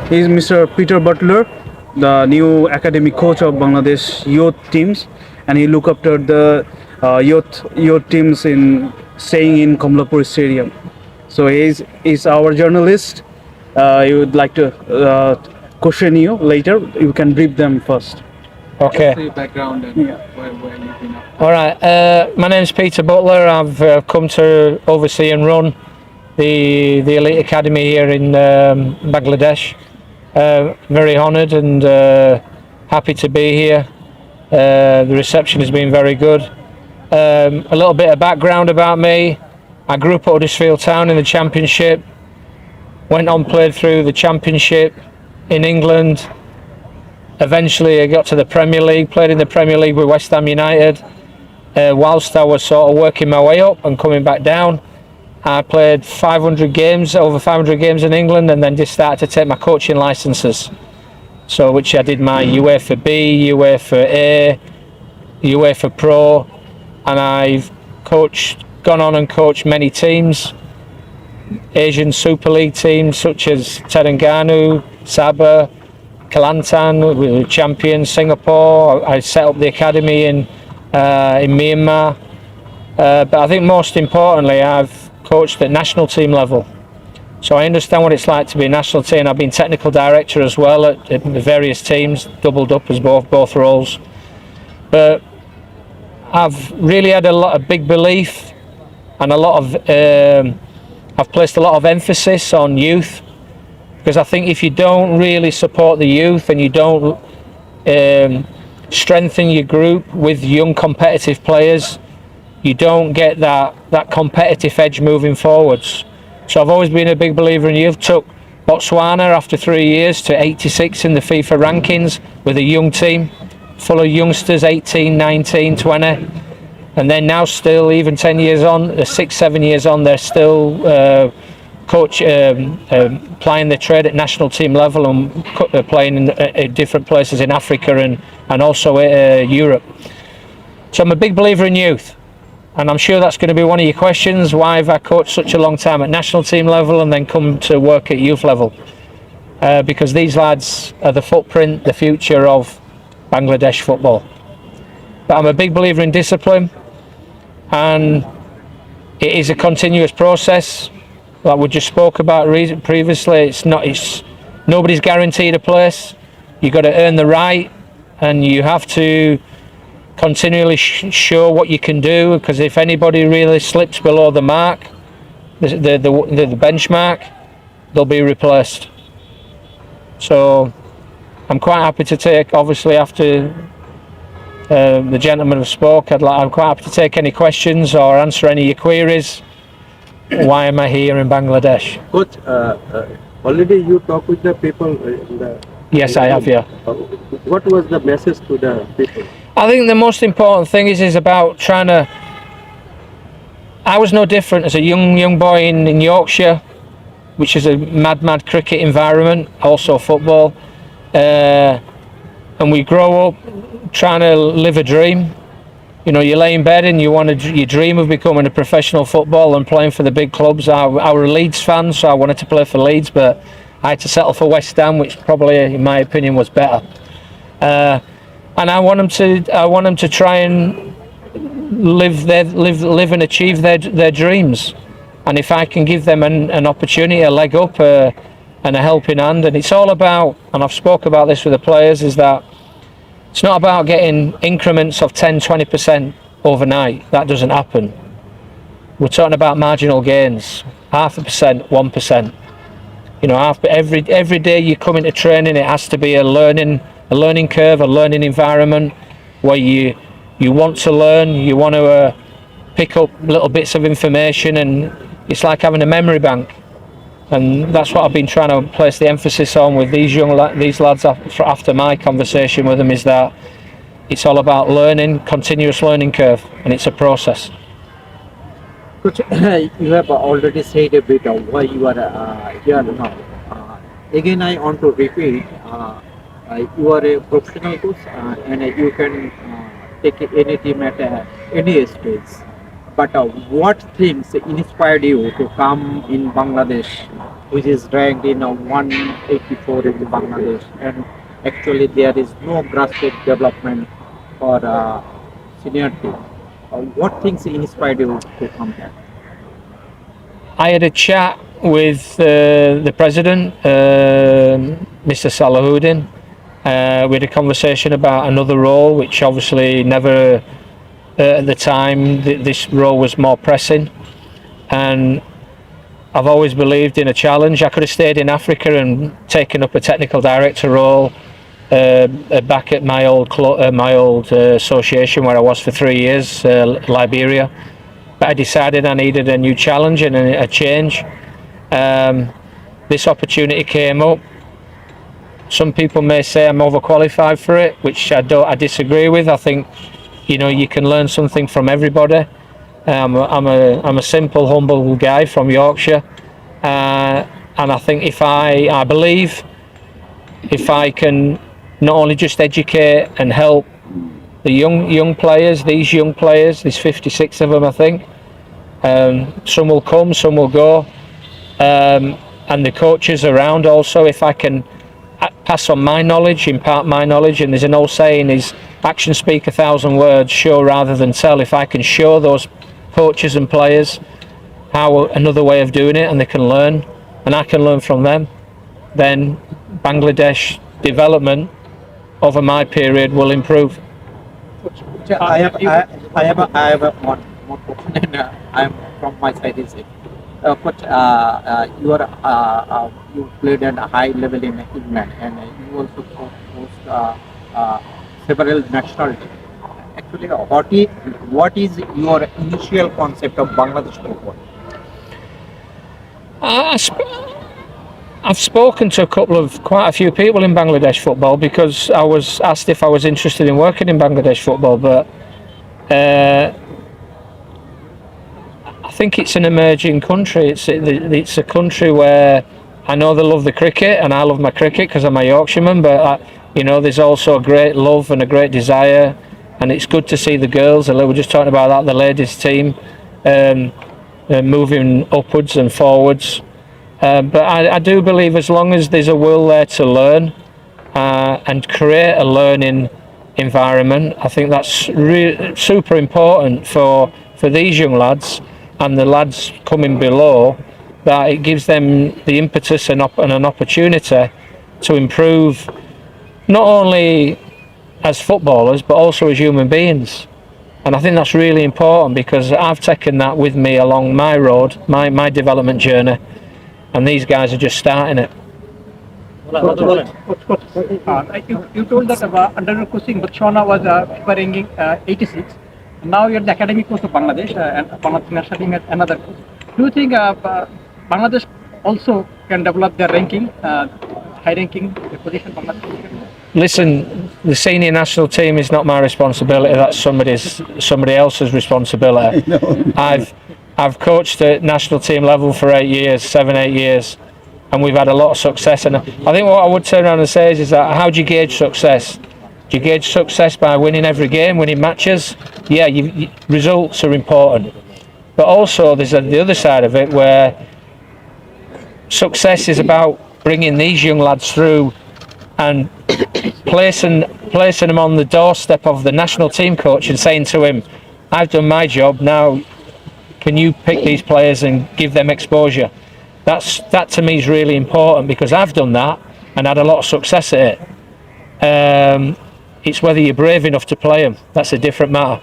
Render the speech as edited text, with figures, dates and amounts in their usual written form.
He's Mr. Peter Butler, the new academy coach of Bangladesh youth teams, and he look after the youth teams in staying in Komlapur Stadium. So he's our journalist. He would like to question you later. You can brief them first. Okay. What's your background and where you've been up? All right. My name's Peter Butler. I've come to oversee and run the elite academy here in Bangladesh. Very honoured and happy to be here. The reception has been very good. A little bit of background about me. I grew up at Huddersfield Town in the Championship. Went on, played through the Championship in England. Eventually I got to the Premier League, played in the Premier League with West Ham United. Whilst I was sort of working my way up and coming back down, I played over 500 games in England, and then just started to take my coaching licenses. So which I did my UEFA B, UEFA A, UEFA Pro, and I've gone on and coached many teams, Asian Super League teams such as Terengganu, Sabah, Kelantan, we were champions, Singapore. I set up the academy in Myanmar. But I think most importantly, I've coached at national team level. So I understand what it's like to be a national team. I've been technical director as well at the various teams, doubled up as both roles. But I've really had a big belief and I've placed a lot of emphasis on youth. Because I think if you don't really support the youth and you don't strengthen your group with young competitive players, you don't get that competitive edge moving forwards. So I've always been a big believer in youth. Took Botswana after 3 years to 86 in the FIFA rankings with a young team full of youngsters, 18, 19, 20. And then now still, even 10 years on, 6, 7 years on, they're still playing their trade at national team level and playing in different places in Africa and also Europe. So I'm a big believer in youth, and I'm sure that's going to be one of your questions. Why have I coached such a long time at national team level and then come to work at youth level? Because these lads are the footprint, the future of Bangladesh football. But I'm a big believer in discipline, and it is a continuous process. Like we just spoke about previously, nobody's guaranteed a place. You've got to earn the right, and you have to continually show what you can do, because if anybody really slips below the mark, the benchmark, they'll be replaced. So I'm quite happy to take, obviously after the gentlemen have spoke, I'm quite happy to take any questions or answer any of your queries. Why am I here in Bangladesh? Coach, already you talk with the people. Yes, I have. Yeah. What was the message to the people? I think the most important thing is about trying to. I was no different as a young boy in Yorkshire, which is a mad cricket environment, also football, and we grow up trying to live a dream. You know, you lay in bed and you dream of becoming a professional footballer and playing for the big clubs. I was a Leeds fan, so I wanted to play for Leeds, but I had to settle for West Ham, which probably, in my opinion, was better. And I want them to try and live and achieve their dreams. And if I can give them an opportunity, a leg up, and a helping hand, and it's all about, and I've spoke about this with the players, is that it's not about getting increments of 10-20% overnight. That doesn't happen. We're talking about marginal gains, 0.5%, 1%. You know, every day you come into training, it has to be a learning curve, a learning environment where you want to learn, you want to pick up little bits of information, and it's like having a memory bank. And that's what I've been trying to place the emphasis on with these lads after my conversation with them, is that it's all about learning, continuous learning curve, and it's a process. Coach, you have already said a bit of why you are here now. Again, I want to repeat, you are a professional coach and you can take any team at any stage. But what things inspired you to come in Bangladesh which is ranked in 184 in Bangladesh, and actually there is no grassroots development for senior team. What things inspired you to come here? I had a chat with the president, Mr. Salahuddin. We had a conversation about another role, which obviously never, at the time, this role was more pressing. And I've always believed in a challenge. I could have stayed in Africa and taken up a technical director role back at my old association where I was for 3 years, Liberia. But I decided I needed a new challenge and a change. This opportunity came up. Some people may say I'm overqualified for it, which I disagree with. I think you can learn something from everybody. I'm a simple, humble guy from Yorkshire, and I think if I believe if I can not only just educate and help the young players, there's 56 of them, I think. Some will come, some will go, and the coaches around also. If I can pass on my knowledge, impart my knowledge, and there's an old saying is actions speak 1,000 words, show rather than tell. If I can show those coaches and players how another way of doing it, and they can learn, and I can learn from them, then Bangladesh development over my period will improve. I have one more question, and I'm from my side is it. But you played at a high level in England, and you also coached several nationalities. Actually, what is your initial concept of Bangladesh football? I've spoken to quite a few people in Bangladesh football because I was asked if I was interested in working in Bangladesh football, but I think it's an emerging country. It's a country where I know they love the cricket, and I love my cricket because I'm a Yorkshireman, but there's also a great love and a great desire, and it's good to see the girls, we were just talking about that, the ladies team, moving upwards and forwards. But I do believe as long as there's a will there to learn and create a learning environment, I think that's super important for these young lads and the lads coming below, that it gives them the impetus and an opportunity to improve not only as footballers but also as human beings. And I think that's really important because I've taken that with me along my road, my development journey, and these guys are just starting it. You told that under coaching Botswana was FIFA ranking 86. Now you're the academic coach of Bangladesh, and Bangladesh national team has another coach. Do you think Bangladesh also can develop their ranking, high ranking, the position Bangladesh? Listen, the senior national team is not my responsibility. That's somebody else's responsibility. I've coached at national team level for 8 years, 7-8 years, and we've had a lot of success. And I think what I would turn around and say is that how do you gauge success? Do you gauge success by winning every game, winning matches? Yeah, results are important. But also there's the other side of it where success is about bringing these young lads through and placing them on the doorstep of the national team coach and saying to him, I've done my job, now can you pick these players and give them exposure? That to me is really important because I've done that and had a lot of success at it. It's whether you're brave enough to play them. That's a different matter.